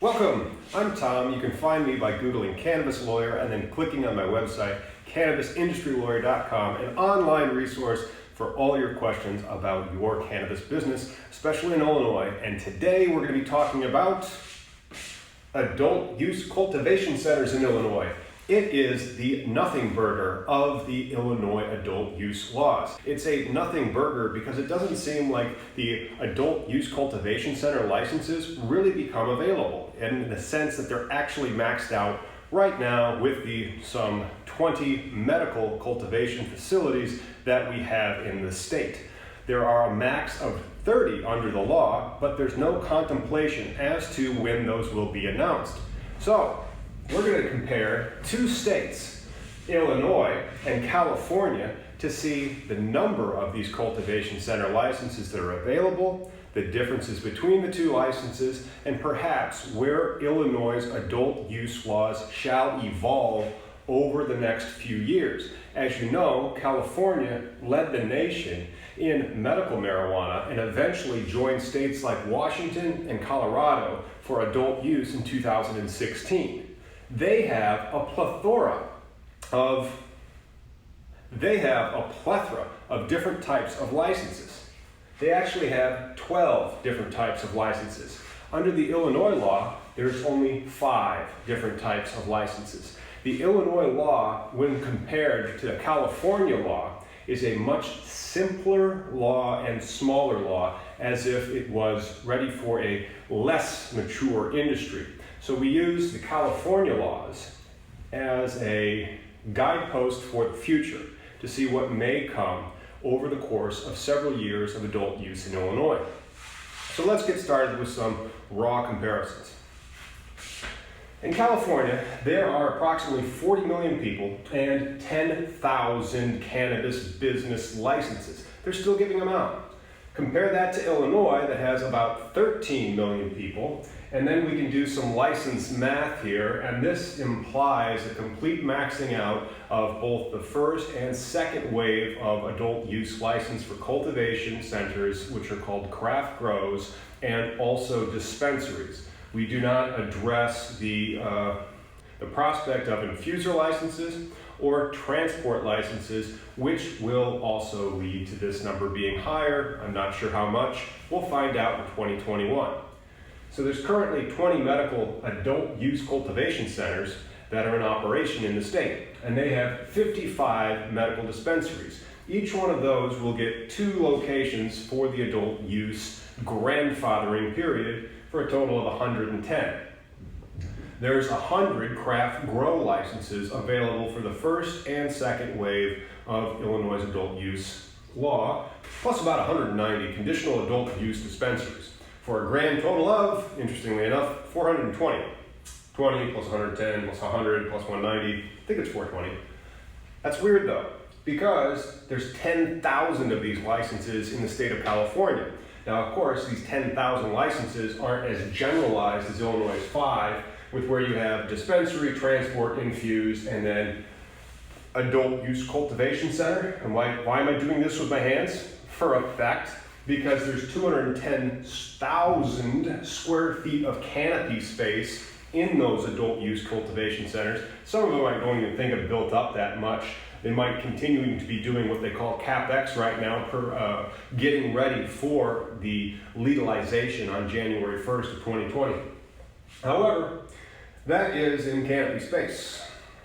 Welcome, I'm Tom. You can find me by Googling Cannabis Lawyer and then clicking on my website, CannabisIndustryLawyer.com, an online resource for all your questions about your cannabis business, especially in Illinois. And today we're going to be talking about adult use cultivation centers in Illinois. It is the nothing burger of the Illinois adult use laws. It's a nothing burger because it doesn't seem like the adult use cultivation center licenses really become available, in the sense that they're actually maxed out right now with the some 20 medical cultivation facilities that we have in the state. There are a max of 30 under the law, but there's no contemplation as to when those will be announced. So, we're going to compare two states, Illinois and California, to see the number of these cultivation center licenses that are available, the differences between the two licenses, and perhaps where Illinois' adult use laws shall evolve over the next few years. As you know, California led the nation in medical marijuana and eventually joined states like Washington and Colorado for adult use in 2016. They have a plethora of different types of licenses. They actually have 12 different types of licenses. Under the Illinois law, there's only 5 different types of licenses. The Illinois law, when compared to the California law, is a much simpler law and smaller law, as if it was ready for a less mature industry. So we use the California laws as a guidepost for the future to see what may come over the course of several years of adult use in Illinois. So let's get started with some raw comparisons. In California, there are approximately 40 million people and 10,000 cannabis business licenses. They're still giving them out. Compare that to Illinois, that has about 13 million people, and then we can do some license math here, and this implies a complete maxing out of both the first and second wave of adult use license for cultivation centers, which are called craft grows, and also dispensaries. We do not address the prospect of infuser licenses or transport licenses, which will also lead to this number being higher. I'm not sure how much. We'll find out in 2021. So there's currently 20 medical adult use cultivation centers that are in operation in the state, and they have 55 medical dispensaries. Each one of those will get 2 locations for the adult use grandfathering period for a total of 110. There's 100 craft grow licenses available for the first and second wave of Illinois' adult use law, plus about 190 conditional adult use dispensaries, for a grand total of, interestingly enough, 420. 20 plus 110 plus 100 plus 190, I think it's 420. That's weird though, because there's 10,000 of these licenses in the state of California. Now, of course, these 10,000 licenses aren't as generalized as Illinois' 5, with where you have dispensary, transport, infused, and then adult use cultivation center. And why am I doing this with my hands? For effect, because there's 210,000 square feet of canopy space in those adult use cultivation centers. Some of them I don't even think have built up that much. They might continue to be doing what they call CapEx right now, getting ready for the legalization on January 1st of 2020. However, that is in canopy space.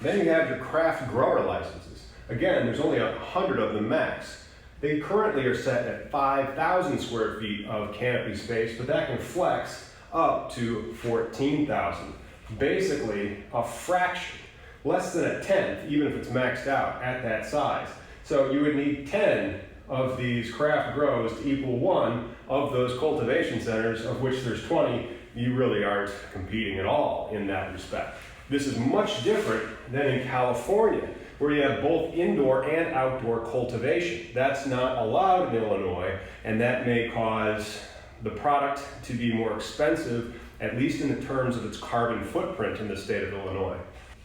Then you have your craft grower licenses. Again, there's only 100 of them max. They currently are set at 5,000 square feet of canopy space, but that can flex up to 14,000. Basically, a fraction, less than a tenth, even if it's maxed out at that size. So you would need 10 of these craft grows to equal 1 of those cultivation centers, of which there's 20. You really aren't competing at all in that respect. This is much different than in California, where you have both indoor and outdoor cultivation. That's not allowed in Illinois, and that may cause the product to be more expensive, at least in the terms of its carbon footprint in the state of Illinois.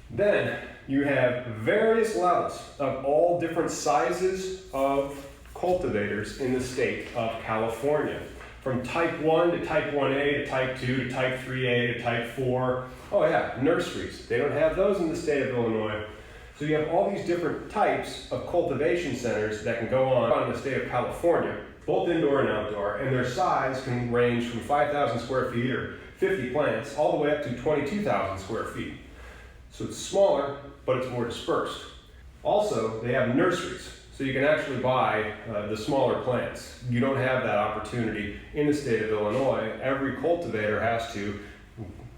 Then you have various levels of all different sizes of cultivators in the state of California, from type 1 to type 1A to type 2 to type 3A to type 4. Oh yeah, nurseries. They don't have those in the state of Illinois. So you have all these different types of cultivation centers that can go on in the state of California, both indoor and outdoor, and their size can range from 5,000 square feet or 50 plants all the way up to 22,000 square feet. So it's smaller, but it's more dispersed. Also, they have nurseries, so you can actually buy the smaller plants. You don't have that opportunity in the state of Illinois. Every cultivator has to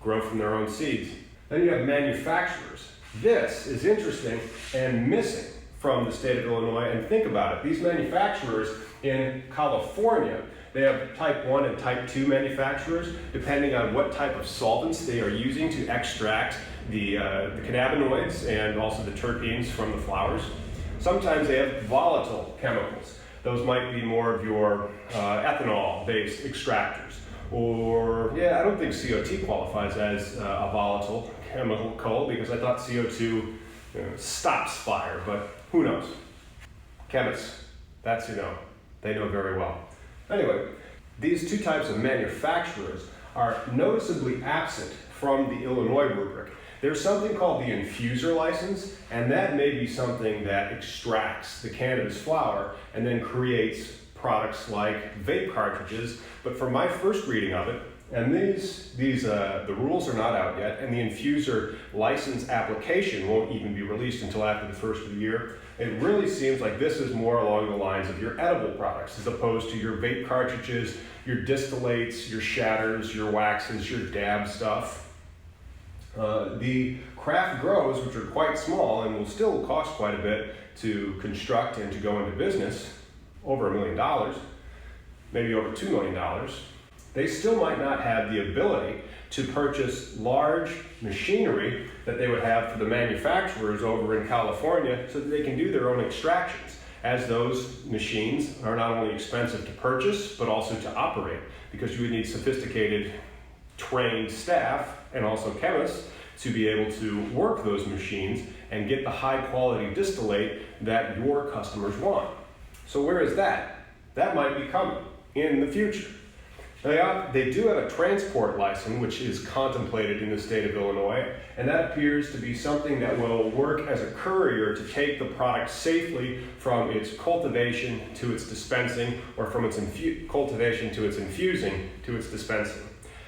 grow from their own seeds. Then you have manufacturers. This is interesting and missing from the state of Illinois, and think about it. These manufacturers in California, they have type 1 and type 2 manufacturers, depending on what type of solvents they are using to extract the cannabinoids and also the terpenes from the flowers. Sometimes they have volatile chemicals. Those might be more of your ethanol-based extractors. Or, yeah, I don't think CO2 qualifies as a volatile chemical because I thought CO2 stops fire, but who knows? Chemists, that's they know very well. Anyway, these two types of manufacturers are noticeably absent from the Illinois rubric. There's something called the infuser license, and that may be something that extracts the cannabis flower and then creates products like vape cartridges. But from my first reading of it, and the rules are not out yet, and the infuser license application won't even be released until after the first of the year. It really seems like this is more along the lines of your edible products as opposed to your vape cartridges, your distillates, your shatters, your waxes, your dab stuff. The craft grows, which are quite small and will still cost quite a bit to construct and to go into business, over $1 million, maybe over $2 million, they still might not have the ability to purchase large machinery that they would have for the manufacturers over in California so that they can do their own extractions, as those machines are not only expensive to purchase, but also to operate, because you would need sophisticated, trained staff and also chemists to be able to work those machines and get the high quality distillate that your customers want. So where is that? That might be coming in the future. They do have a transport license, which is contemplated in the state of Illinois, and that appears to be something that will work as a courier to take the product safely from its cultivation to its dispensing, or from its cultivation to its infusing to its dispensing,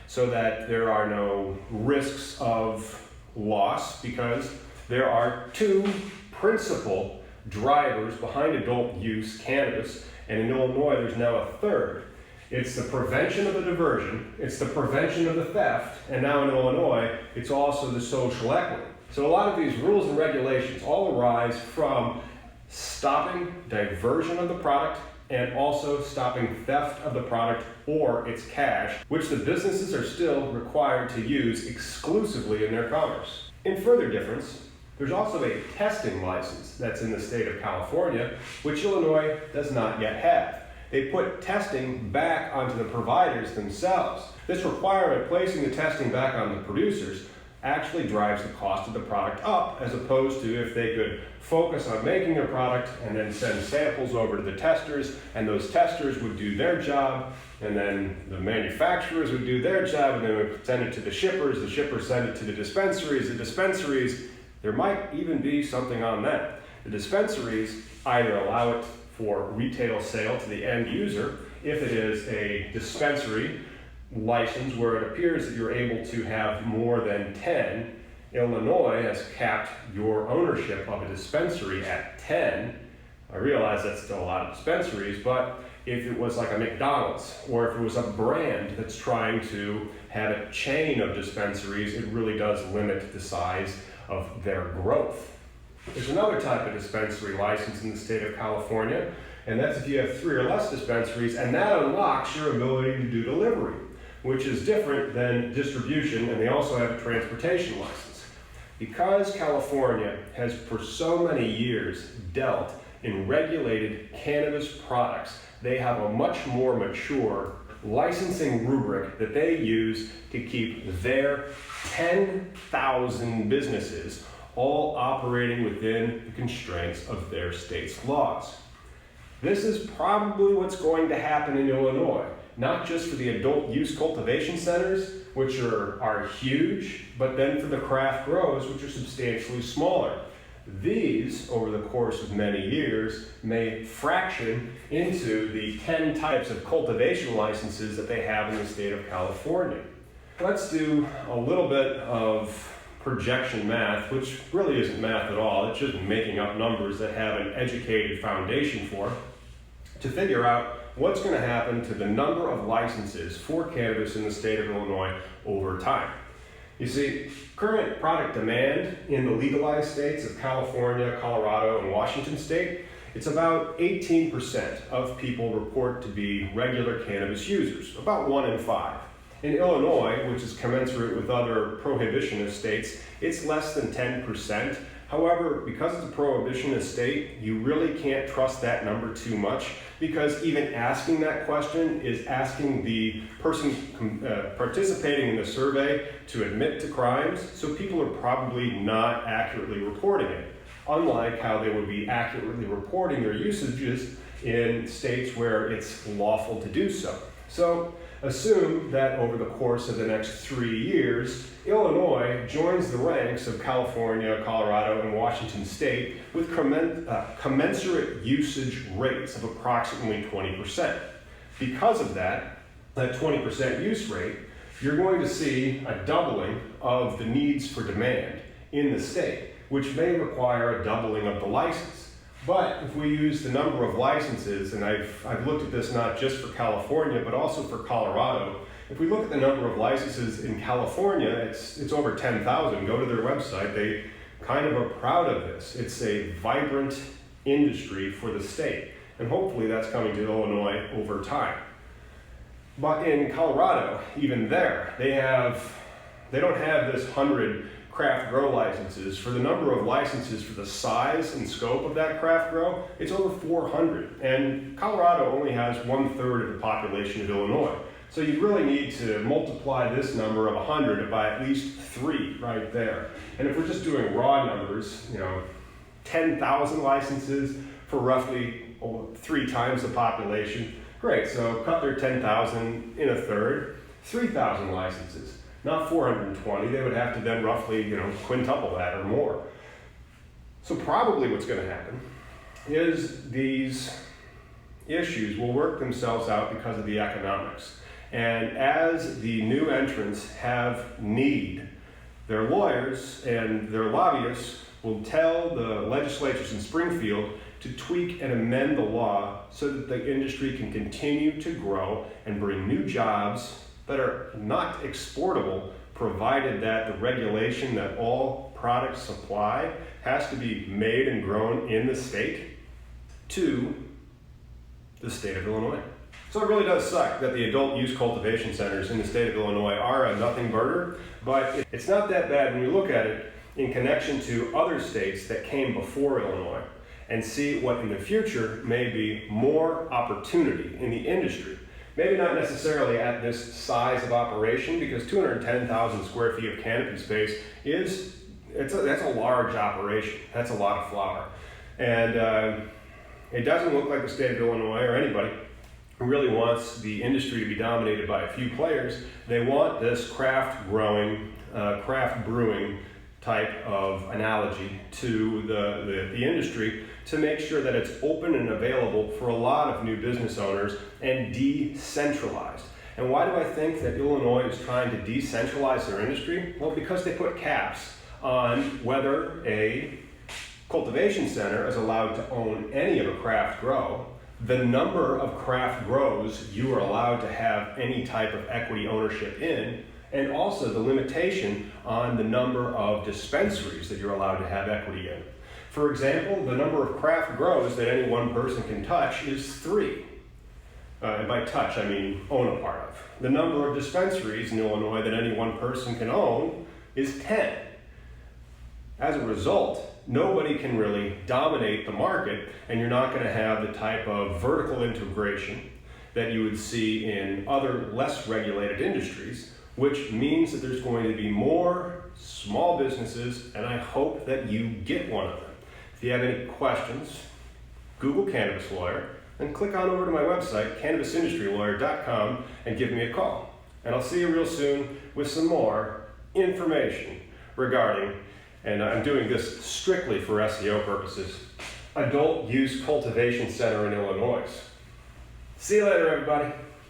so that there are no risks of loss, because there are two principal drivers behind adult use cannabis, and in Illinois there's now a third. It's the prevention of the diversion, it's the prevention of the theft, and now in Illinois, it's also the social equity. So a lot of these rules and regulations all arise from stopping diversion of the product and also stopping theft of the product or its cash, which the businesses are still required to use exclusively in their commerce. In further difference, there's also a testing license that's in the state of California, which Illinois does not yet have. They put testing back onto the providers themselves. This requirement, placing the testing back on the producers, actually drives the cost of the product up, as opposed to if they could focus on making their product and then send samples over to the testers, and those testers would do their job, and then the manufacturers would do their job, and they would send it to the shippers send it to the dispensaries, there might even be something on that. The dispensaries either allow it for retail sale to the end user, if it is a dispensary license where it appears that you're able to have more than 10. Illinois has capped your ownership of a dispensary at 10. I realize that's still a lot of dispensaries, but if it was like a McDonald's, or if it was a brand that's trying to have a chain of dispensaries, it really does limit the size of their growth. There's another type of dispensary license in the state of California, and that's if you have 3 or less dispensaries, and that unlocks your ability to do delivery, which is different than distribution, and they also have a transportation license. Because California has for so many years dealt in regulated cannabis products, they have a much more mature licensing rubric that they use to keep their 10,000 businesses all operating within the constraints of their state's laws. This is probably what's going to happen in Illinois. not just for the adult use cultivation centers, which are huge, but then for the craft grows, which are substantially smaller. These, over the course of many years, may fraction into the 10 types of cultivation licenses that they have in the state of California. Let's do a little bit of projection math, which really isn't math at all. It's just making up numbers that have an educated foundation for, to figure out what's going to happen to the number of licenses for cannabis in the state of Illinois over time. You see, current product demand in the legalized states of California, Colorado, and Washington state, it's about 18% of people report to be regular cannabis users, about 1 in 5. In Illinois, which is commensurate with other prohibitionist states, it's less than 10%. However, because it's a prohibitionist state, you really can't trust that number too much, because even asking that question is asking the person participating in the survey to admit to crimes, so people are probably not accurately reporting it, unlike how they would be accurately reporting their usages in states where it's lawful to do so. So assume that over the course of the next 3 years, Illinois joins the ranks of California, Colorado, and Washington state with commensurate usage rates of approximately 20%. Because of that 20% use rate, you're going to see a doubling of the needs for demand in the state, which may require a doubling of the license. But if we use the number of licenses, and I've looked at this not just for California, but also for Colorado, if we look at the number of licenses in California, it's over 10,000. Go to their website. They kind of are proud of this. It's a vibrant industry for the state, and hopefully that's coming to Illinois over time. But in Colorado, even there, they don't have this 100 craft grow licenses. For the number of licenses for the size and scope of that craft grow, it's over 400. And Colorado only has 1/3 of the population of Illinois. So you really need to multiply this number of 100 by at least 3 right there. And if we're just doing raw numbers, 10,000 licenses for roughly 3 times the population, great. So cut their 10,000 in 1/3, 3,000 licenses. Not 420, they would have to then roughly, quintuple that or more. So probably what's going to happen is these issues will work themselves out because of the economics. And as the new entrants have need, their lawyers and their lobbyists will tell the legislatures in Springfield to tweak and amend the law so that the industry can continue to grow and bring new jobs that are not exportable, provided that the regulation that all products supply has to be made and grown in the state to the state of Illinois. So it really does suck that the adult use cultivation centers in the state of Illinois are a nothing burger, but it's not that bad when you look at it in connection to other states that came before Illinois and see what in the future may be more opportunity in the industry. Maybe not necessarily at this size of operation, because 210,000 square feet of canopy space that's a large operation. That's a lot of flower. And it doesn't look like the state of Illinois or anybody who really wants the industry to be dominated by a few players. They want this craft growing, craft brewing type of analogy to the industry, to make sure that it's open and available for a lot of new business owners and decentralized. And why do I think that Illinois is trying to decentralize their industry? Well, because they put caps on whether a cultivation center is allowed to own any of a craft grow, the number of craft grows you are allowed to have any type of equity ownership in, and also the limitation on the number of dispensaries that you're allowed to have equity in. For example, the number of craft grows that any one person can touch is 3. And by touch, I mean own a part of. The number of dispensaries in Illinois that any one person can own is 10. As a result, nobody can really dominate the market, and you're not going to have the type of vertical integration that you would see in other less regulated industries, which means that there's going to be more small businesses, and I hope that you get one of them. If you have any questions, Google Cannabis Lawyer, then click on over to my website, cannabisindustrylawyer.com, and give me a call. And I'll see you real soon with some more information regarding, and I'm doing this strictly for SEO purposes, Adult Use Cultivation Center in Illinois. See you later, everybody.